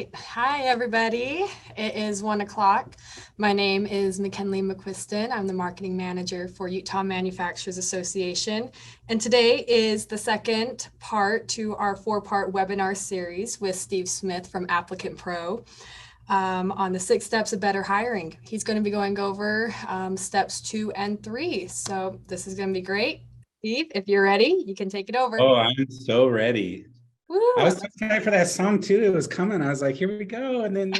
right. Hi, everybody. It is 1 o'clock. My name is McKinley McQuiston. I'm the marketing manager for Utah Manufacturers Association. And today is the second part to our 4-part webinar series with Steve Smith from Applicant Pro on the 6 steps of better hiring. He's going to be going over steps 2 and 3. So this is going to be great. Steve, if you're ready, you can take it over. Oh, I'm so ready. Woo! I was so excited for that song too. It was coming. I was like, here we go. And then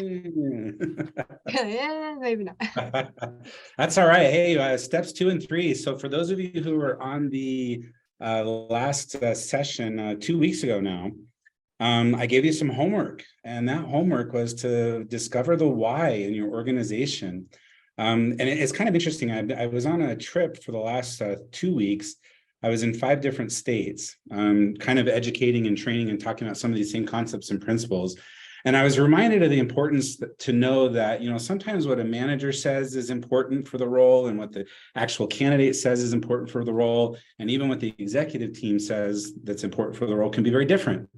Yeah, maybe not. That's all right. Hey, steps 2 and 3. So for those of you who were on the last session 2 weeks ago now, I gave you some homework, and that homework was to discover the why in your organization. And it's kind of interesting. I was on a trip for the last 2 weeks. I was in 5 different states, kind of educating and training and talking about some of these same concepts and principles. And I was reminded of the importance to know that, sometimes what a manager says is important for the role, and what the actual candidate says is important for the role, and even what the executive team says that's important for the role can be very different.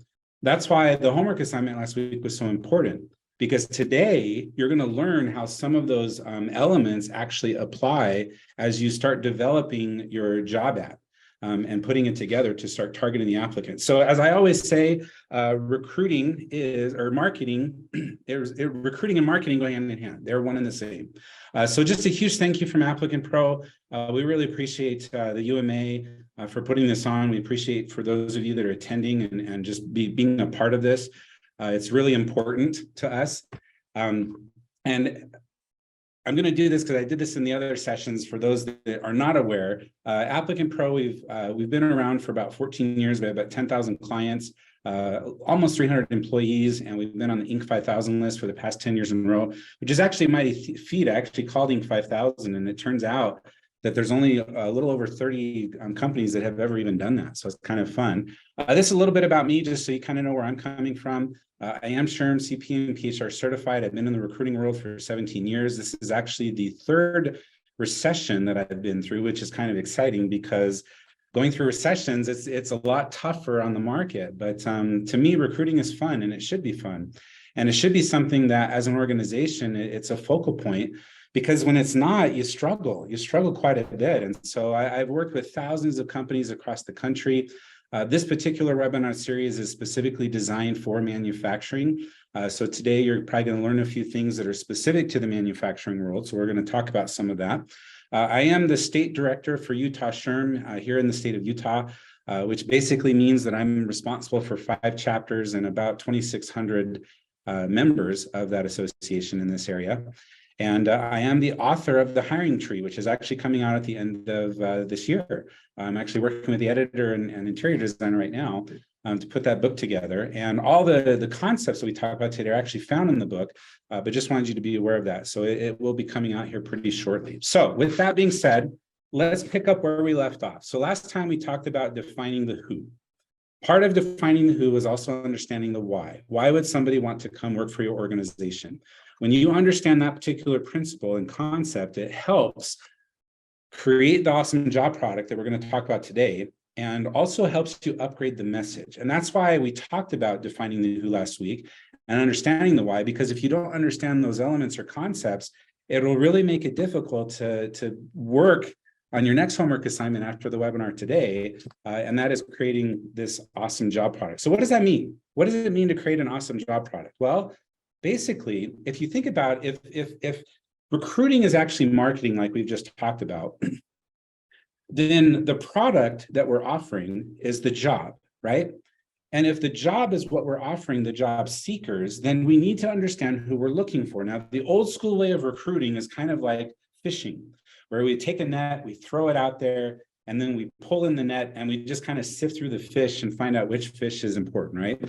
That's why the homework assignment last week was so important, because today you're going to learn how some of those elements actually apply as you start developing your job ad. And putting it together to start targeting the applicant. So as I always say, recruiting and marketing going hand in hand. They're one and the same. So just a huge thank you from Applicant Pro. We really appreciate the UMA for putting this on. We appreciate for those of you that are attending and just being a part of this. It's really important to us. And I'm going to do this because I did this in the other sessions. For those that are not aware, Applicant Pro, we've been around for about 14 years. We have about 10,000 clients, almost 300 employees, and we've been on the Inc. 5000 list for the past 10 years in a row, which is actually a mighty feat. I actually called Inc. 5000, and it turns out that there's only a little over 30 companies that have ever even done that. So it's kind of fun. This is a little bit about me, just so you kind of know where I'm coming from. I am SHRM, CP, and PHR certified. I've been in the recruiting world for 17 years. This is actually the 3rd recession that I've been through, which is kind of exciting because going through recessions, it's a lot tougher on the market. But to me, recruiting is fun, and it should be fun. And it should be something that as an organization, it's a focal point, because when it's not, you struggle quite a bit. And so I've worked with thousands of companies across the country. This particular webinar series is specifically designed for manufacturing. So today you're probably going to learn a few things that are specific to the manufacturing world. So we're going to talk about some of that. I am the state director for Utah SHRM here in the state of Utah, which basically means that I'm responsible for 5 chapters and about 2,600 members of that association in this area. And I am the author of The Hiring Tree, which is actually coming out at the end of this year. I'm actually working with the editor and interior designer right now to put that book together. And all the concepts that we talk about today are actually found in the book, but just wanted you to be aware of that. So it will be coming out here pretty shortly. So with that being said, let's pick up where we left off. So last time we talked about defining the who. Part of defining the who was also understanding the why. Why would somebody want to come work for your organization? When you understand that particular principle and concept, it helps create the awesome job product that we're going to talk about today, and also helps to upgrade the message. And that's why we talked about defining the who last week and understanding the why, because if you don't understand those elements or concepts, it'll really make it difficult to work on your next homework assignment after the webinar today, and that is creating this awesome job product. So what does that mean? What does it mean to create an awesome job product? Well, basically, if you think about if recruiting is actually marketing, like we've just talked about, then the product that we're offering is the job, right? And if the job is what we're offering the job seekers, then we need to understand who we're looking for. Now, the old school way of recruiting is kind of like fishing, where we take a net, we throw it out there, and then we pull in the net, and we just kind of sift through the fish and find out which fish is important, right?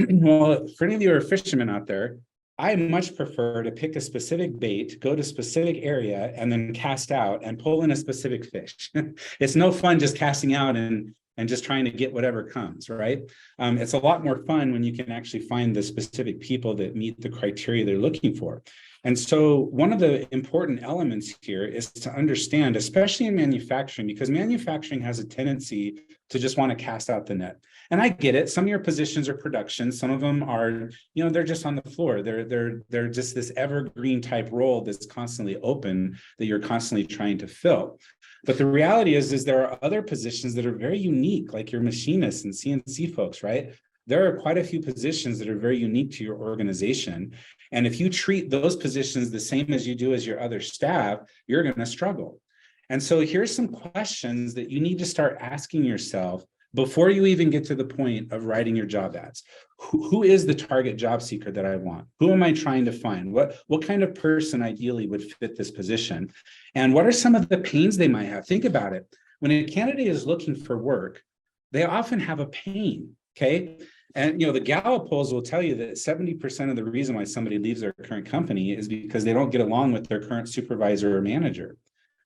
Well, for any of you who are fishermen out there, I much prefer to pick a specific bait, go to a specific area, and then cast out and pull in a specific fish. It's no fun just casting out and just trying to get whatever comes, right? It's a lot more fun when you can actually find the specific people that meet the criteria they're looking for. And so one of the important elements here is to understand, especially in manufacturing, because manufacturing has a tendency to just want to cast out the net. And I get it. Some of your positions are production. Some of them are, they're just on the floor. They're just this evergreen type role that's constantly open that you're constantly trying to fill. But the reality is there are other positions that are very unique, like your machinists and CNC folks, right? There are quite a few positions that are very unique to your organization. And if you treat those positions the same as you do as your other staff, you're going to struggle. And so here's some questions that you need to start asking yourself before you even get to the point of writing your job ads. Who is the target job seeker that I want? Who am I trying to find? What kind of person ideally would fit this position? And what are some of the pains they might have? Think about it. When a candidate is looking for work, they often have a pain, okay? And the Gallup polls will tell you that 70% of the reason why somebody leaves their current company is because they don't get along with their current supervisor or manager.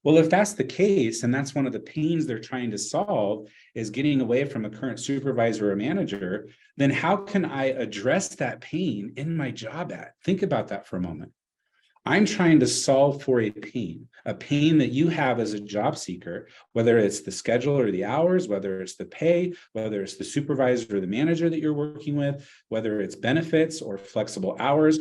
Well, if that's the case, and that's one of the pains they're trying to solve is getting away from a current supervisor or manager, then how can I address that pain in my job ad? Think about that for a moment. I'm trying to solve for a pain that you have as a job seeker, whether it's the schedule or the hours, whether it's the pay, whether it's the supervisor or the manager that you're working with, whether it's benefits or flexible hours,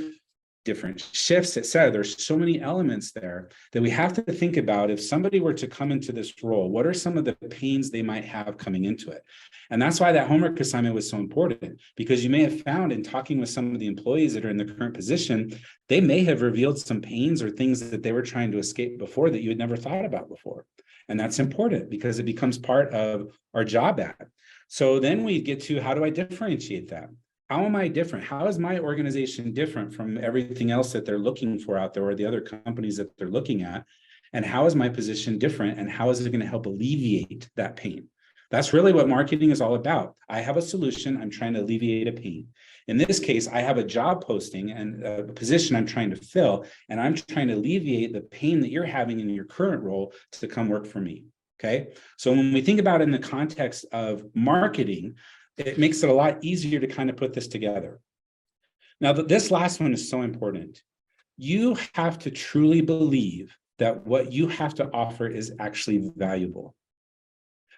different shifts, et cetera. There's so many elements there that we have to think about. If somebody were to come into this role, what are some of the pains they might have coming into it? And that's why that homework assignment was so important, because you may have found in talking with some of the employees that are in the current position, they may have revealed some pains or things that they were trying to escape before that you had never thought about before. And that's important because it becomes part of our job ad. So then we get to, how do I differentiate that? How am I different? How is my organization different from everything else that they're looking for out there or the other companies that they're looking at? And how is my position different? And how is it going to help alleviate that pain? That's really what marketing is all about. I have a solution. I'm trying to alleviate a pain. In this case, I have a job posting and a position I'm trying to fill, and I'm trying to alleviate the pain that you're having in your current role to come work for me. Okay. So when we think about it in the context of marketing, it makes it a lot easier to kind of put this together. Now, this last one is so important. You have to truly believe that what you have to offer is actually valuable.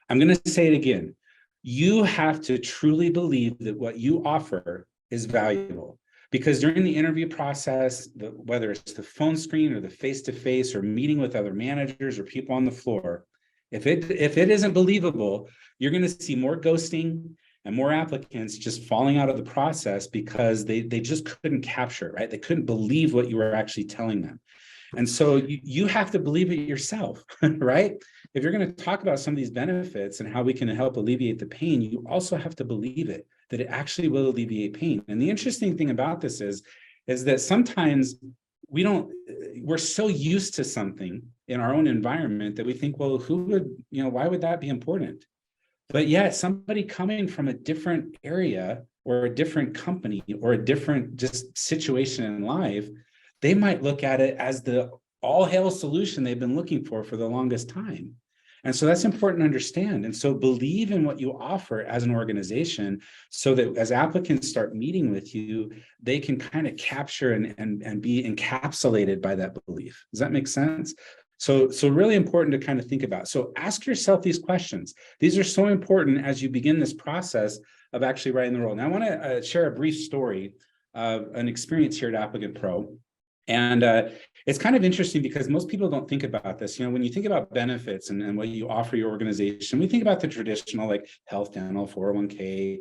I'm going to say it again. You have to truly believe that what you offer is valuable. Because during the interview process, whether it's the phone screen or the face-to-face or meeting with other managers or people on the floor, if it isn't believable, you're going to see more ghosting and more applicants just falling out of the process because they just couldn't capture it, right? They couldn't believe what you were actually telling them. And so you have to believe it yourself, right? If you're going to talk about some of these benefits and how we can help alleviate the pain, you also have to believe it, that it actually will alleviate pain. And the interesting thing about this is that sometimes we're so used to something in our own environment that we think, well, why would that be important? But yet somebody coming from a different area or a different company or a different just situation in life, they might look at it as the all hail solution they've been looking for the longest time. And so that's important to understand. And so believe in what you offer as an organization so that as applicants start meeting with you, they can kind of capture and be encapsulated by that belief. Does that make sense? So really important to kind of think about. So ask yourself these questions. These are so important as you begin this process of actually writing the role. Now I want to share a brief story of an experience here at Applicant Pro. And it's kind of interesting because most people don't think about this. When you think about benefits and what you offer your organization, we think about the traditional like health, dental, 401k,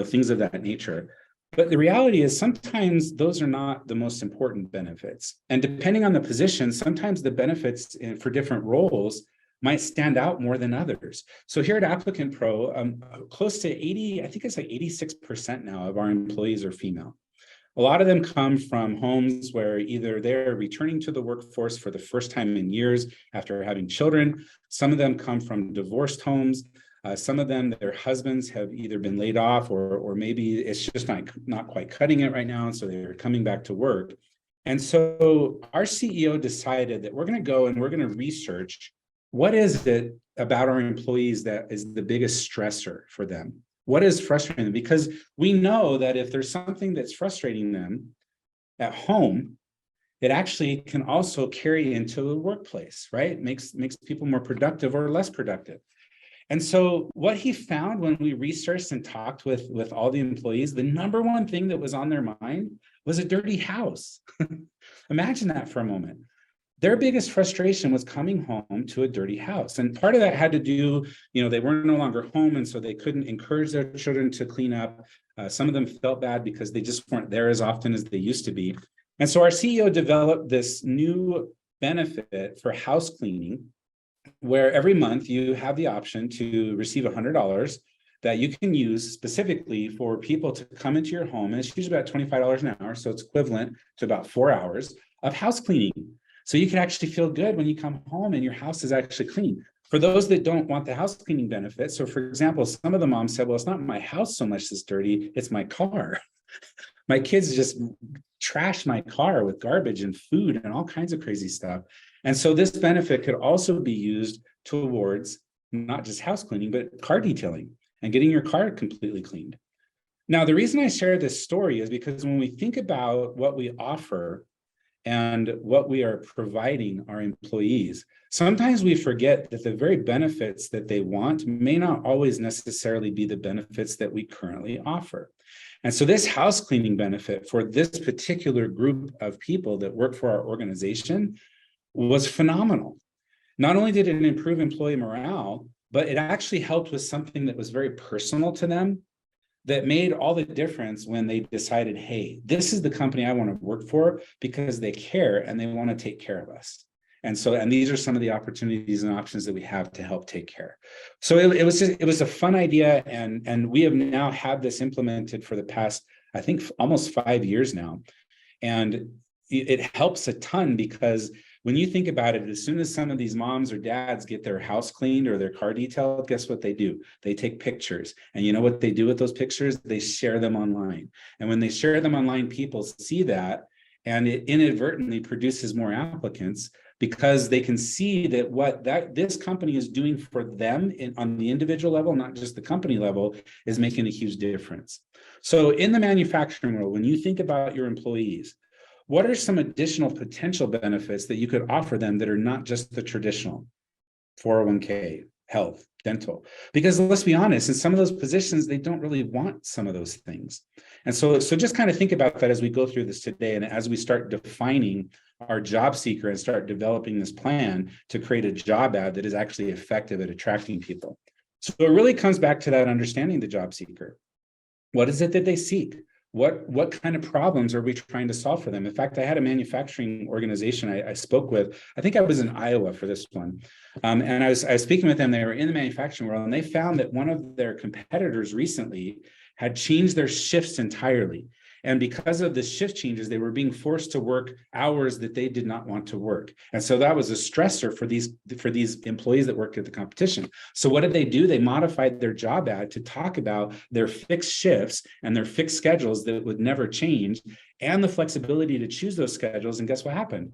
things of that nature. But the reality is sometimes those are not the most important benefits. And depending on the position, sometimes the benefits for different roles might stand out more than others. So here at Applicant Pro, close to 80, I think it's like 86% now of our employees are female. A lot of them come from homes where either they're returning to the workforce for the first time in years after having children. Some of them come from divorced homes. Some of them, their husbands have either been laid off or maybe it's just not quite cutting it right now. And so they're coming back to work. And so our CEO decided that we're going to go and we're going to research what is it about our employees that is the biggest stressor for them. What is frustrating them? Because we know that if there's something that's frustrating them at home, it actually can also carry into the workplace, right? Makes people more productive or less productive. And so what he found when we researched and talked with all the employees, the number one thing that was on their mind was a dirty house. Imagine that for a moment. Their biggest frustration was coming home to a dirty house. And part of that had to do, they were no longer home, and so they couldn't encourage their children to clean up. Some of them felt bad because they just weren't there as often as they used to be. And so our CEO developed this new benefit for house cleaning, where every month you have the option to receive $100 that you can use specifically for people to come into your home. And it's usually about $25 an hour. So it's equivalent to about 4 hours of house cleaning. So you can actually feel good when you come home and your house is actually clean. For those that don't want the house cleaning benefit, so for example, some of the moms said, well, it's not my house so much that's dirty, it's my car. My kids just trash my car with garbage and food and all kinds of crazy stuff. And so this benefit could also be used towards not just house cleaning, but car detailing and getting your car completely cleaned. Now, the reason I share this story is because when we think about what we offer and what we are providing our employees, sometimes we forget that the very benefits that they want may not always necessarily be the benefits that we currently offer. And so this house cleaning benefit for this particular group of people that work for our organization was phenomenal. Not only did it improve employee morale, but it actually helped with something that was very personal to them that made all the difference when they decided, hey, this is the company I want to work for because they care and they want to take care of us. And these are some of the opportunities and options that we have to help take care. So it was a fun idea, and we have now had this implemented for the past, I think, almost 5 years now. And it helps a ton because when you think about it, as soon as some of these moms or dads get their house cleaned or their car detailed, guess what they do? They take pictures. And you know what they do with those pictures? They share them online. And when they share them online, people see that, and it inadvertently produces more applicants because they can see that this company is doing for them on the individual level, not just the company level, is making a huge difference. So in the manufacturing world, when you think about your employees, what are some additional potential benefits that you could offer them that are not just the traditional 401k, health, dental? Because let's be honest, in some of those positions, they don't really want some of those things. And so just kind of think about that as we go through this today, and as we start defining our job seeker and start developing this plan to create a job ad that is actually effective at attracting people. So it really comes back to that understanding the job seeker. What is it that they seek? What kind of problems are we trying to solve for them? In fact, I had a manufacturing organization I spoke with. I think I was in Iowa for this one. And I was speaking with them. They were in the manufacturing world, and they found that one of their competitors recently had changed their shifts entirely. And because of the shift changes, they were being forced to work hours that they did not want to work. And so that was a stressor for these employees that worked at the competition. So what did they do? They modified their job ad to talk about their fixed shifts and their fixed schedules that would never change, and the flexibility to choose those schedules. And guess what happened?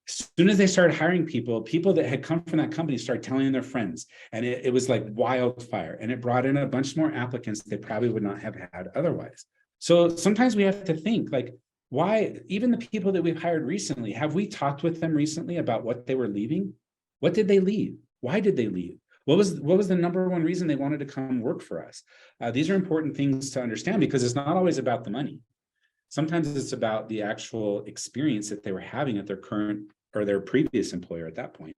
As soon as they started hiring people that had come from that company started telling their friends, and it was like wildfire, and it brought in a bunch more applicants they probably would not have had otherwise. So sometimes we have to think, like, why, even the people that we've hired recently, have we talked with them recently about what they were leaving? What did they leave? Why did they leave? What was the number one reason they wanted to come work for us? These are important things to understand because it's not always about the money. Sometimes it's about the actual experience that they were having at their current or their previous employer at that point.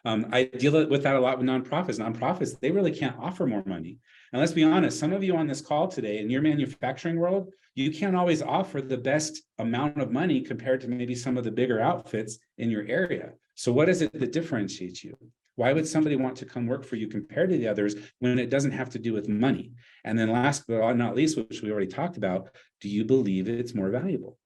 I deal with that a lot with nonprofits. Nonprofits, they really can't offer more money. And let's be honest, some of you on this call today in your manufacturing world, you can't always offer the best amount of money compared to maybe some of the bigger outfits in your area. So what is it that differentiates you? Why would somebody want to come work for you compared to the others when it doesn't have to do with money? And then last but not least, which we already talked about, do you believe it's more valuable?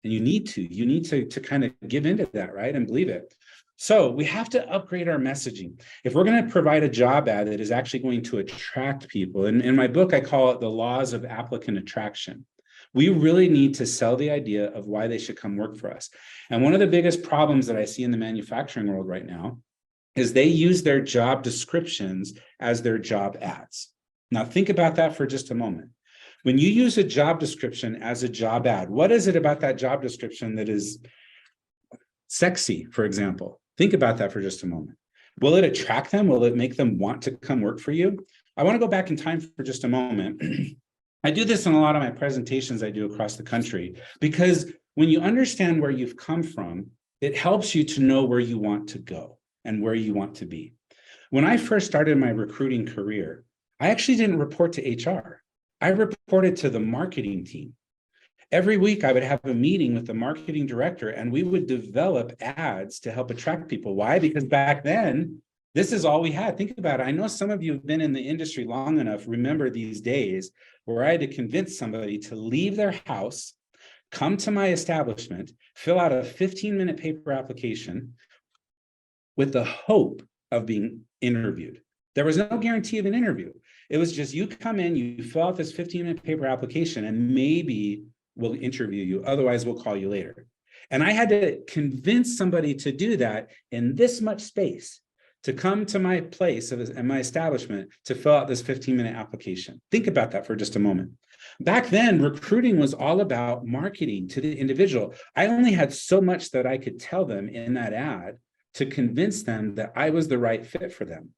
And you need to kind of give into that, right? And believe it. So we have to upgrade our messaging. If we're going to provide a job ad that is actually going to attract people, and in my book, I call it the laws of applicant attraction. We really need to sell the idea of why they should come work for us. And one of the biggest problems that I see in the manufacturing world right now is they use their job descriptions as their job ads. Now think about that for just a moment. When you use a job description as a job ad, what is it about that job description that is sexy, for example? Think about that for just a moment. Will it attract them? Will it make them want to come work for you? I want to go back in time for just a moment. I do this in a lot of my presentations I do across the country, because when you understand where you've come from, it helps you to know where you want to go and where you want to be. When I first started my recruiting career, I actually didn't report to HR. I reported to the marketing team. Every week I would have a meeting with the marketing director and we would develop ads to help attract people. Why? Because back then, this is all we had. Think about it. I know some of you have been in the industry long enough, remember these days where I had to convince somebody to leave their house, come to my establishment, fill out a 15-minute paper application with the hope of being interviewed. There was no guarantee of an interview. It was just you come in, you fill out this 15-minute paper application, and maybe we'll interview you. Otherwise, we'll call you later. And I had to convince somebody to do that in this much space, to come to my place and my establishment to fill out this 15-minute application. Think about that for just a moment. Back then, recruiting was all about marketing to the individual. I only had so much that I could tell them in that ad to convince them that I was the right fit for them.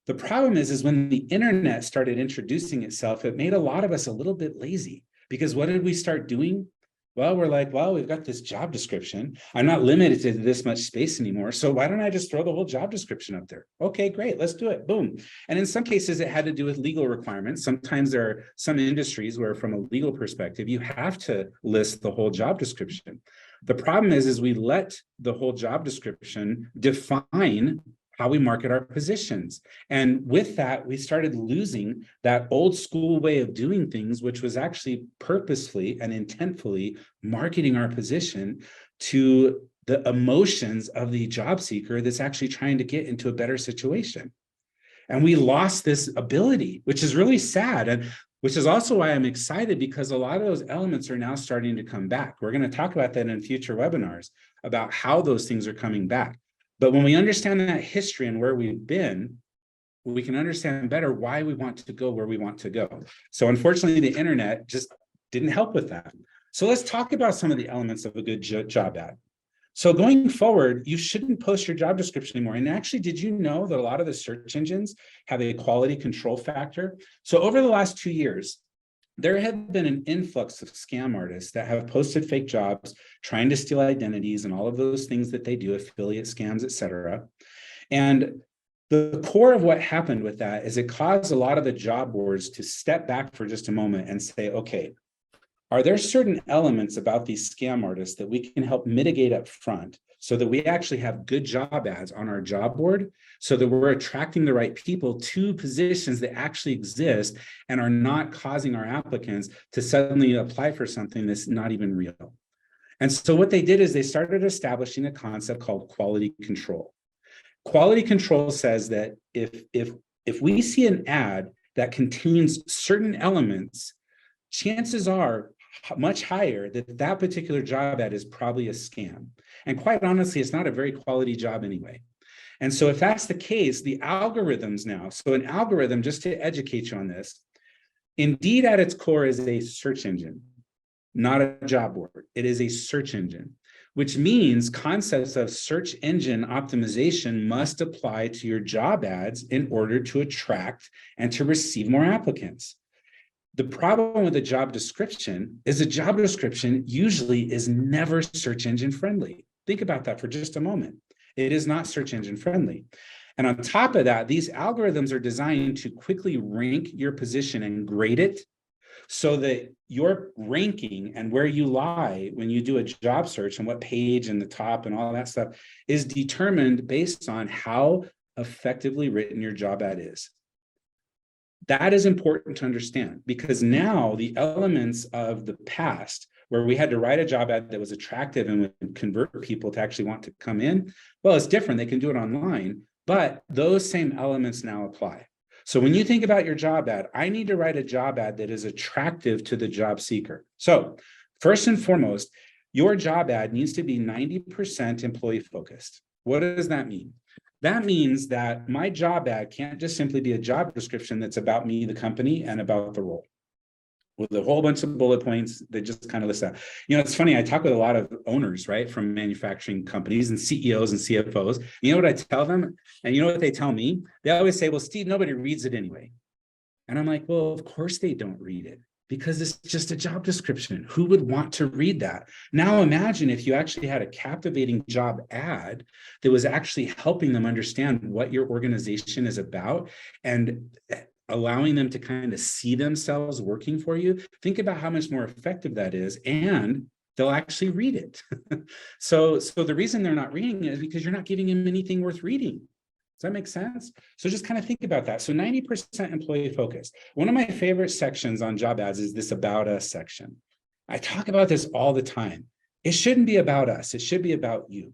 The problem is when the internet started introducing itself, it made a lot of us a little bit lazy, because what did we start doing? Well, we're like, well, we've got this job description. I'm not limited to this much space anymore. So why don't I just throw the whole job description up there? Okay, great. Let's do it. Boom. And in some cases, it had to do with legal requirements. Sometimes there are some industries where from a legal perspective, you have to list the whole job description. The problem is we let the whole job description define how we market our positions. And with that, we started losing that old school way of doing things, which was actually purposefully and intentfully marketing our position to the emotions of the job seeker that's actually trying to get into a better situation. And we lost this ability, which is really sad. And which is also why I'm excited, because a lot of those elements are now starting to come back. We're going to talk about that in future webinars about how those things are coming back. But when we understand that history and where we've been, we can understand better why we want to go where we want to go. So unfortunately, the internet just didn't help with that. So let's talk about some of the elements of a good job ad. So going forward, you shouldn't post your job description anymore. And actually, did you know that a lot of the search engines have a quality control factor? So over the last 2 years, there have been an influx of scam artists that have posted fake jobs, trying to steal identities and all of those things that they do, affiliate scams, et cetera. And the core of what happened with that is it caused a lot of the job boards to step back for just a moment and say, okay, are there certain elements about these scam artists that we can help mitigate up front so that we actually have good job ads on our job board, so that we're attracting the right people to positions that actually exist and are not causing our applicants to suddenly apply for something that's not even real? And so what they did is they started establishing a concept called quality control. Quality control says that if we see an ad that contains certain elements, chances are much higher that that particular job ad is probably a scam. And quite honestly, it's not a very quality job anyway. And so if that's the case, the algorithms now, so an algorithm, just to educate you on this, Indeed at its core is a search engine, not a job board. It is a search engine, which means concepts of search engine optimization must apply to your job ads in order to attract and to receive more applicants. The problem with a job description is a job description usually is never search engine friendly. Think about that for just a moment. It is not search engine friendly. And on top of that, these algorithms are designed to quickly rank your position and grade it so that your ranking and where you lie when you do a job search and what page and the top and all that stuff is determined based on how effectively written your job ad is. That is important to understand, because now the elements of the past where we had to write a job ad that was attractive and would convert people to actually want to come in, well, it's different. They can do it online, but those same elements now apply. So when you think about your job ad, I need to write a job ad that is attractive to the job seeker. So first and foremost, your job ad needs to be 90% employee focused. What does that mean? That means that my job ad can't just simply be a job description that's about me, the company, and about the role. with a whole bunch of bullet points that just kind of list that. It's funny. I talk with a lot of owners, right, from manufacturing companies and CEOs and CFOs. You know what I tell them? And you know what they tell me? They always say, well, Steve, nobody reads it anyway. And I'm like, well, of course they don't read it, because it's just a job description. Who would want to read that? Now imagine if you actually had a captivating job ad that was actually helping them understand what your organization is about and allowing them to kind of see themselves working for you. Think about how much more effective that is, and they'll actually read it. So the reason they're not reading it is because you're not giving them anything worth reading. Does that make sense? So just kind of think about that. So 90% employee focused. One of my favorite sections on job ads is this About Us section. I talk about this all the time. It shouldn't be about us. It should be about you.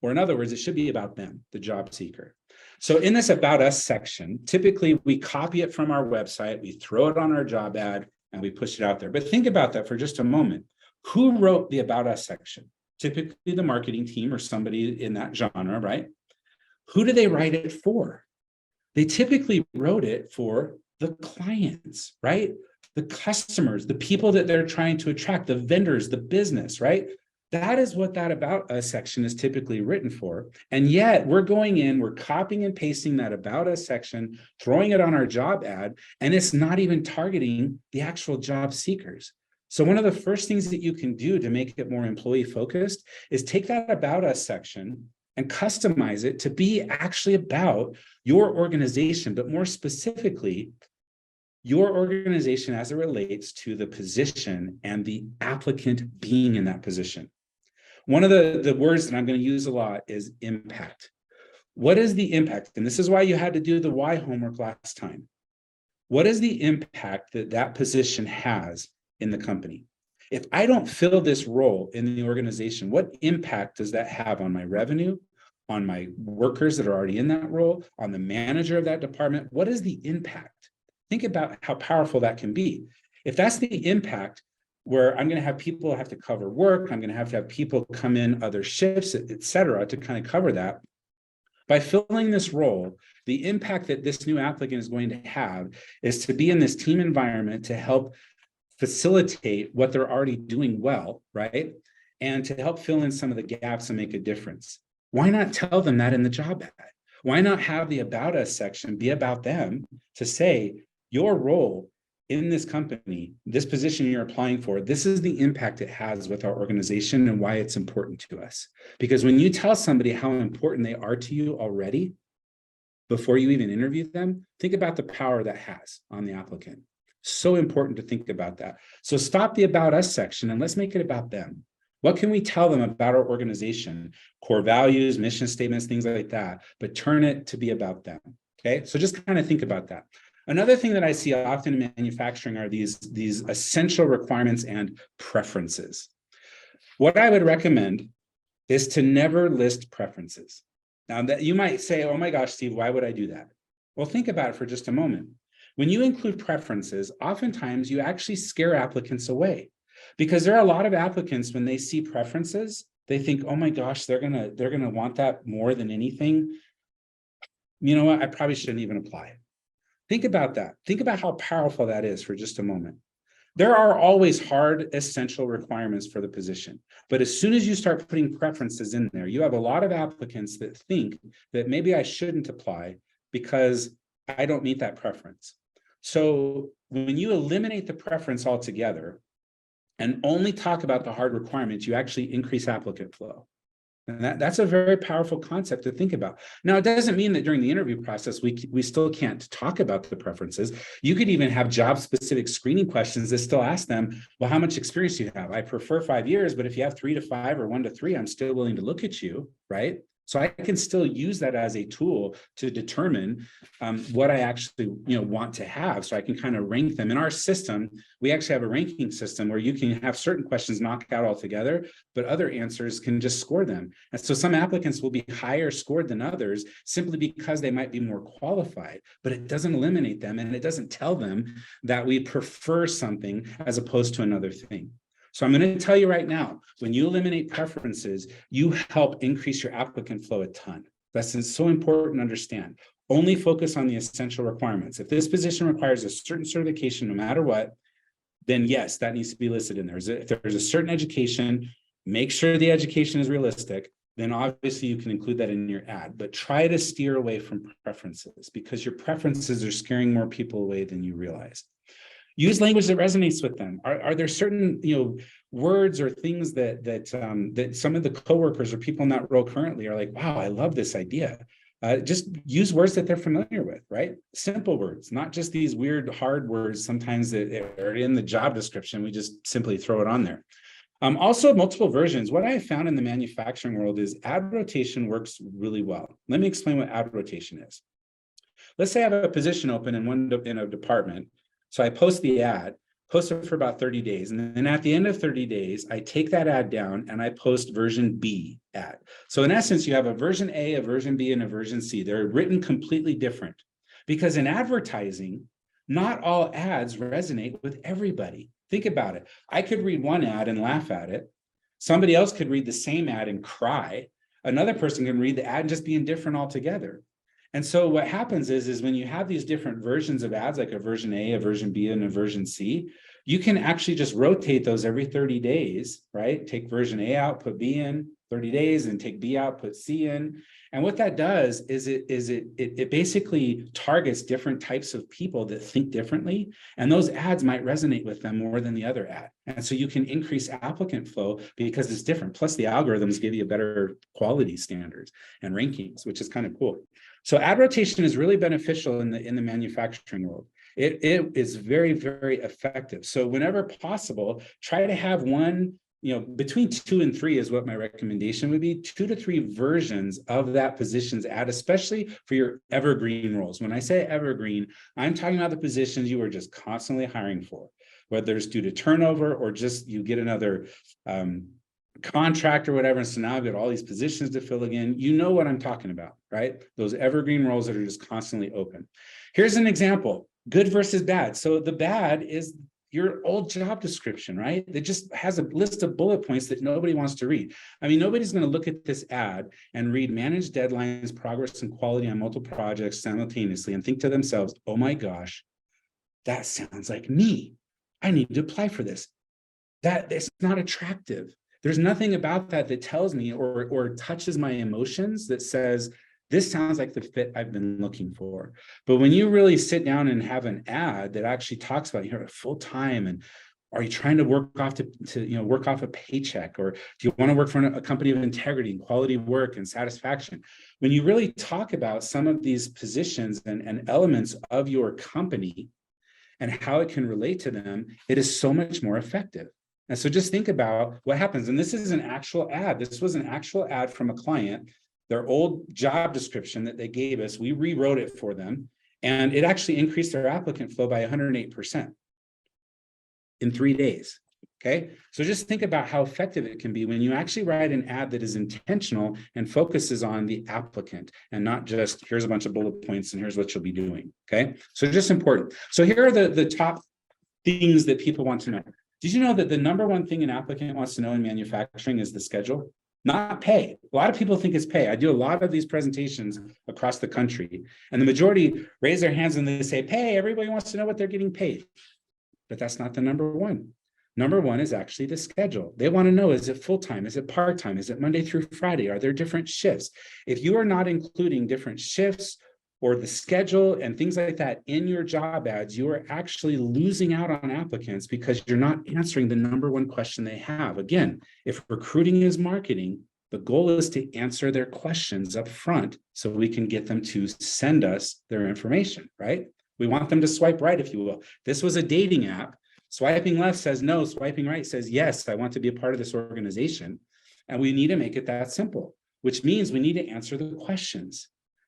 Or in other words, it should be about them, the job seeker. So in this About Us section, typically we copy it from our website, we throw it on our job ad, and we push it out there. But think about that for just a moment. Who wrote the About Us section? Typically the marketing team or somebody in that genre, right? Who do they write it for? They typically wrote it for the clients, right? The customers, the people that they're trying to attract, the vendors, the business, right? That is what that About Us section is typically written for. And yet we're going in, we're copying and pasting that About Us section, throwing it on our job ad, and it's not even targeting the actual job seekers. So one of the first things that you can do to make it more employee focused is take that About Us section and customize it to be actually about your organization, but more specifically, your organization as it relates to the position and the applicant being in that position. One of the words that I'm going to use a lot is impact. What is the impact? And this is why you had to do the why homework last time. What is the impact that that position has in the company? If I don't fill this role in the organization, what impact does that have on my revenue, on my workers that are already in that role, on the manager of that department? What is the impact? Think about how powerful that can be. If that's the impact, where I'm going to have people have to cover work, I'm going to have people come in other shifts, et cetera, to kind of cover that. By filling this role, the impact that this new applicant is going to have is to be in this team environment to help facilitate what they're already doing well, right? And to help fill in some of the gaps and make a difference. Why not tell them that in the job ad? Why not have the About Us section be about them to say, your role in this company, this position you're applying for, this is the impact it has with our organization and why it's important to us. Because when you tell somebody how important they are to you already, before you even interview them, think about the power that has on the applicant. So important to think about that. So stop the About Us section and let's make it about them. What can we tell them about our organization? Core values, mission statements, things like that, but turn it to be about them. Okay, so just kind of think about that. Another thing that I see often in manufacturing are these essential requirements and preferences. What I would recommend is to never list preferences. Now that you might say, oh my gosh, Steve, why would I do that? Well, think about it for just a moment. When you include preferences, oftentimes you actually scare applicants away, because there are a lot of applicants, when they see preferences, they think, oh my gosh, they're gonna want that more than anything. You know what? I probably shouldn't even apply. Think about that. Think about how powerful that is for just a moment. There are always hard, essential requirements for the position. But as soon as you start putting preferences in there, you have a lot of applicants that think that maybe I shouldn't apply because I don't meet that preference. So when you eliminate the preference altogether and only talk about the hard requirements, you actually increase applicant flow. And that's a very powerful concept to think about. Now, it doesn't mean that during the interview process, we still can't talk about the preferences. You could even have job-specific screening questions that still ask them, well, how much experience do you have? I prefer 5 years, but if you have 3 to 5 or 1 to 3, I'm still willing to look at you, right? So I can still use that as a tool to determine what I actually want to have. So I can kind of rank them. In our system, we actually have a ranking system where you can have certain questions knocked out altogether, but other answers can just score them. And so some applicants will be higher scored than others simply because they might be more qualified, but it doesn't eliminate them and it doesn't tell them that we prefer something as opposed to another thing. So I'm going to tell you right now, when you eliminate preferences, you help increase your applicant flow a ton. That's so important to understand. Only focus on the essential requirements. If this position requires a certain certification, no matter what, then yes, that needs to be listed in there. If there's a certain education, make sure the education is realistic, then obviously you can include that in your ad, but try to steer away from preferences because your preferences are scaring more people away than you realize. Use language that resonates with them. Are there certain, words or things that some of the coworkers or people in that role currently are like, wow, I love this idea. Just use words that they're familiar with, right? Simple words, not just these weird, hard words sometimes that are in the job description. We just simply throw it on there. Also, multiple versions. What I found in the manufacturing world is ad rotation works really well. Let me explain what ad rotation is. Let's say I have a position open in a department. So I post the ad, post it for about 30 days. And then at the end of 30 days, I take that ad down and I post version B ad. So in essence, you have a version A, a version B, and a version C. They're written completely different because in advertising, not all ads resonate with everybody. Think about it. I could read one ad and laugh at it. Somebody else could read the same ad and cry. Another person can read the ad and just be indifferent altogether. And so what happens is when you have these different versions of ads, like a version A, a version B, and a version C, you can actually just rotate those every 30 days, right? Take version A out, put B in 30 days, and take B out, put C in. And what that does is it basically targets different types of people that think differently, and those ads might resonate with them more than the other ad. And so you can increase applicant flow because it's different. Plus the algorithms give you better quality standards and rankings, which is kind of cool. So ad rotation is really beneficial in the manufacturing world. It is very, very effective. So whenever possible, try to have one, between 2 and 3 is what my recommendation would be, 2 to 3 versions of that position's ad, especially for your evergreen roles. When I say evergreen, I'm talking about the positions you are just constantly hiring for, whether it's due to turnover or just you get another contract or whatever. And so now I've got all these positions to fill again. You know what I'm talking about, right? Those evergreen roles that are just constantly open. Here's an example, good versus bad. So the bad is your old job description, right? That just has a list of bullet points that nobody wants to read. I mean, nobody's going to look at this ad and read manage deadlines, progress, and quality on multiple projects simultaneously and think to themselves, oh my gosh, that sounds like me. I need to apply for this. That it's not attractive. There's nothing about that tells me or touches my emotions that says, this sounds like the fit I've been looking for. But when you really sit down and have an ad that actually talks about you're full time and are you trying to work off work off a paycheck, or do you want to work for a company of integrity and quality work and satisfaction? When you really talk about some of these positions and elements of your company and how it can relate to them, it is so much more effective. And so just think about what happens. And this is an actual ad. This was an actual ad from a client, their old job description that they gave us. We rewrote it for them, and it actually increased their applicant flow by 108% in 3 days. Okay. So just think about how effective it can be when you actually write an ad that is intentional and focuses on the applicant and not just here's a bunch of bullet points and here's what you'll be doing. Okay. So just important. So here are the top things that people want to know. Did you know that the number one thing an applicant wants to know in manufacturing is the schedule? Not pay. A lot of people think it's pay. I do a lot of these presentations across the country, and the majority raise their hands and they say, pay. Everybody wants to know what they're getting paid. But that's not the number one. Number one is actually the schedule. They want to know, is it full-time? Is it part-time? Is it Monday through Friday? Are there different shifts? If you are not including different shifts or the schedule and things like that in your job ads, you are actually losing out on applicants because you're not answering the number one question they have. Again, if recruiting is marketing, the goal is to answer their questions up front so we can get them to send us their information, right? We want them to swipe right, if you will. This was a dating app. Swiping left says no, swiping right says yes, I want to be a part of this organization. And we need to make it that simple, which means we need to answer the questions.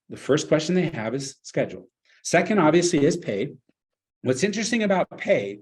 The first question they have is schedule. Second, obviously, is pay. What's interesting about pay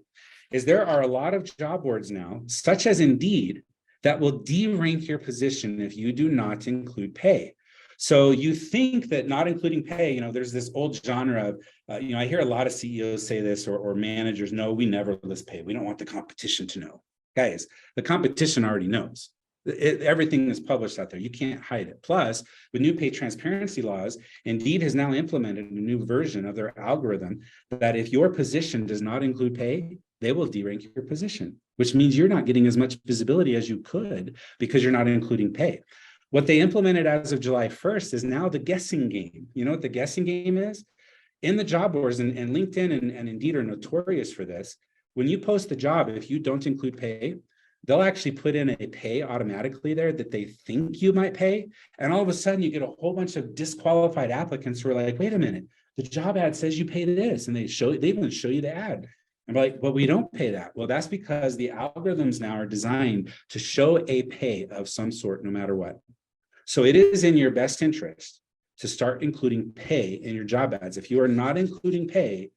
is there are a lot of job boards now, such as Indeed, that will de-rank your position if you do not include pay. So you think that not including pay, there's this old genre of, I hear a lot of CEOs say this or managers, no, we never list pay. We don't want the competition to know. Guys, the competition already knows. Everything is published out there. You can't hide it. Plus, with new pay transparency laws, Indeed has now implemented a new version of their algorithm that if your position does not include pay, they will derank your position, which means you're not getting as much visibility as you could because you're not including pay. What they implemented as of July 1st is now the guessing game. You know what the guessing game is? In the job boards, and LinkedIn and Indeed are notorious for this. When you post the job, if you don't include pay, they'll actually put in a pay automatically there that they think you might pay. And all of a sudden you get a whole bunch of disqualified applicants who are like, wait a minute, the job ad says you pay this. And they even show you the ad. And like, well, we don't pay that. Well, that's because the algorithms now are designed to show a pay of some sort, no matter what. So it is in your best interest to start including pay in your job ads. If you are not including pay,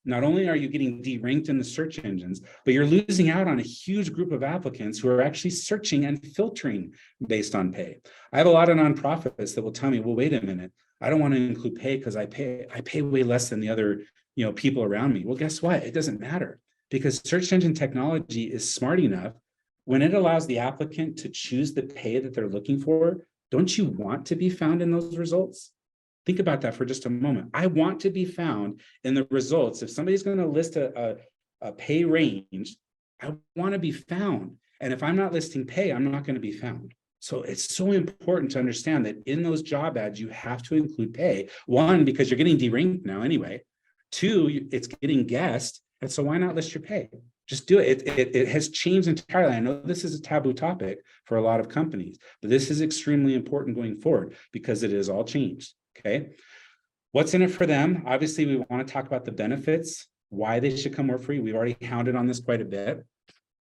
not only are you getting deranked in the search engines, but you're losing out on a huge group of applicants who are actually searching and filtering based on pay. I have a lot of nonprofits that will tell me, well, wait a minute, I don't want to include pay because I pay way less than the other, people around me. Well, guess what? It doesn't matter, because search engine technology is smart enough. When it allows the applicant to choose the pay that they're looking for, don't you want to be found in those results? Think about that for just a moment. I want to be found in the results. If somebody's going to list a pay range, I want to be found. And if I'm not listing pay, I'm not going to be found. So it's so important to understand that in those job ads, you have to include pay. One, because you're getting deranked now anyway. Two, it's getting guessed. And so why not list your pay? Just do it. It has changed entirely. I know this is a taboo topic for a lot of companies, but this is extremely important going forward because it is all changed. Okay. What's in it for them? Obviously, we want to talk about the benefits, why they should come work for you. We've already hounded on this quite a bit.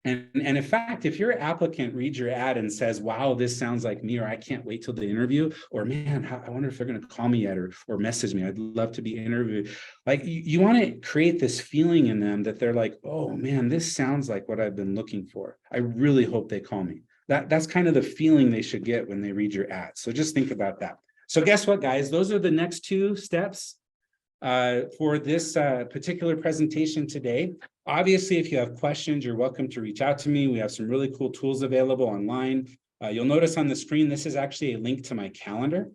And in fact, if your applicant reads your ad and says, wow, this sounds like me, or I can't wait till the interview, or man, I wonder if they're going to call me yet or message me. I'd love to be interviewed. Like you want to create this feeling in them that they're like, oh man, this sounds like what I've been looking for. I really hope they call me. That's kind of the feeling they should get when they read your ad. So just think about that. So guess what, guys? Those are the next two steps for this particular presentation today. Obviously, if you have questions, you're welcome to reach out to me. We have some really cool tools available online. You'll notice on the screen, this is actually a link to my calendar.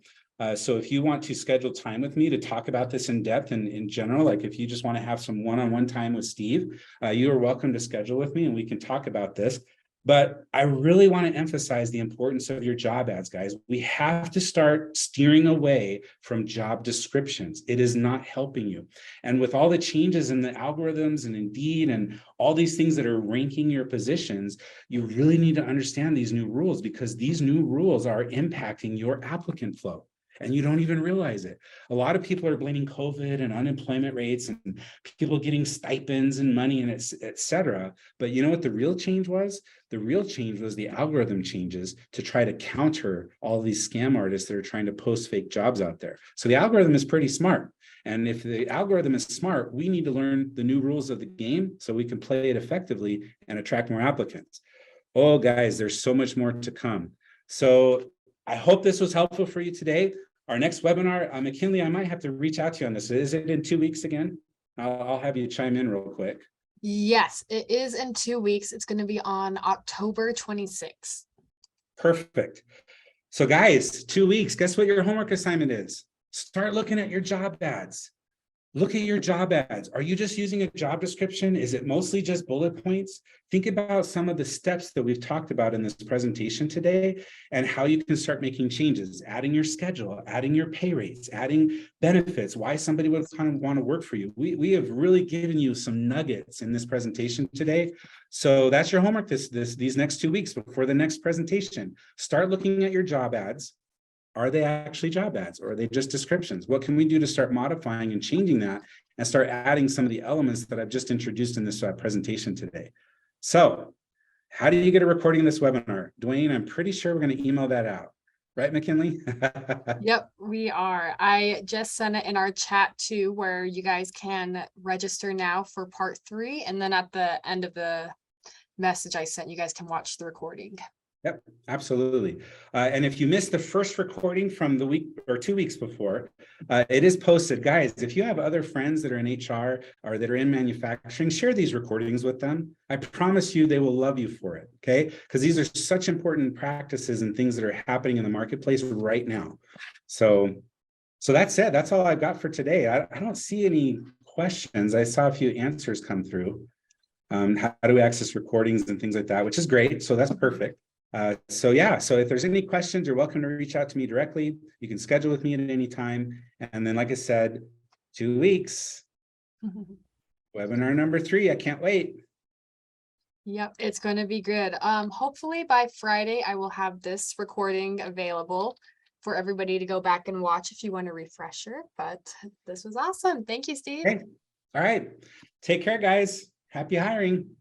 So if you want to schedule time with me to talk about this in depth and in general, like if you just want to have some one-on-one time with Steve, you are welcome to schedule with me and we can talk about this. But I really want to emphasize the importance of your job ads, guys. We have to start steering away from job descriptions. It is not helping you. And with all the changes in the algorithms and Indeed and all these things that are ranking your positions, you really need to understand these new rules because these new rules are impacting your applicant flow. And you don't even realize it. A lot of people are blaming COVID and unemployment rates and people getting stipends and money and et cetera. But you know what the real change was? The real change was the algorithm changes to try to counter all these scam artists that are trying to post fake jobs out there. So the algorithm is pretty smart. And if the algorithm is smart, we need to learn the new rules of the game so we can play it effectively and attract more applicants. Oh, guys, there's so much more to come. So I hope this was helpful for you today. Our next webinar, McKinley, I might have to reach out to you on this. Is it in 2 weeks again? I'll have you chime in real quick. Yes, it is in 2 weeks. It's going to be on October 26th. Perfect. So guys, 2 weeks, guess what your homework assignment is? Start looking at your job ads. Look at your job ads. Are you just using a job description? Is it mostly just bullet points? Think about some of the steps that we've talked about in this presentation today and how you can start making changes, adding your schedule, adding your pay rates, adding benefits, why somebody would kind of want to work for you. We have really given you some nuggets in this presentation today. So that's your homework these next 2 weeks before the next presentation. Start looking at your job ads. Are they actually job ads or are they just descriptions? What can we do to start modifying and changing that and start adding some of the elements that I've just introduced in this presentation today? So how do you get a recording of this webinar? Dwayne, I'm pretty sure we're going to email that out. Right, McKinley? Yep, we are. I just sent it in our chat too, where you guys can register now for part 3. And then at the end of the message I sent, you guys can watch the recording. Yep, absolutely. And if you missed the first recording from the week or 2 weeks before, it is posted. Guys, if you have other friends that are in HR or that are in manufacturing, share these recordings with them. I promise you they will love you for it, okay? Because these are such important practices and things that are happening in the marketplace right now. So that's it. That's all I've got for today. I don't see any questions. I saw a few answers come through. how do we access recordings and things like that, which is great. So that's perfect. So yeah, so if there's any questions, you're welcome to reach out to me directly. You can schedule with me at any time. And then, like I said, 2 weeks, webinar number 3. I can't wait. Yep, it's going to be good. Hopefully by Friday, I will have this recording available for everybody to go back and watch if you want a refresher. But this was awesome. Thank you, Steve. Okay. All right. Take care, guys. Happy hiring.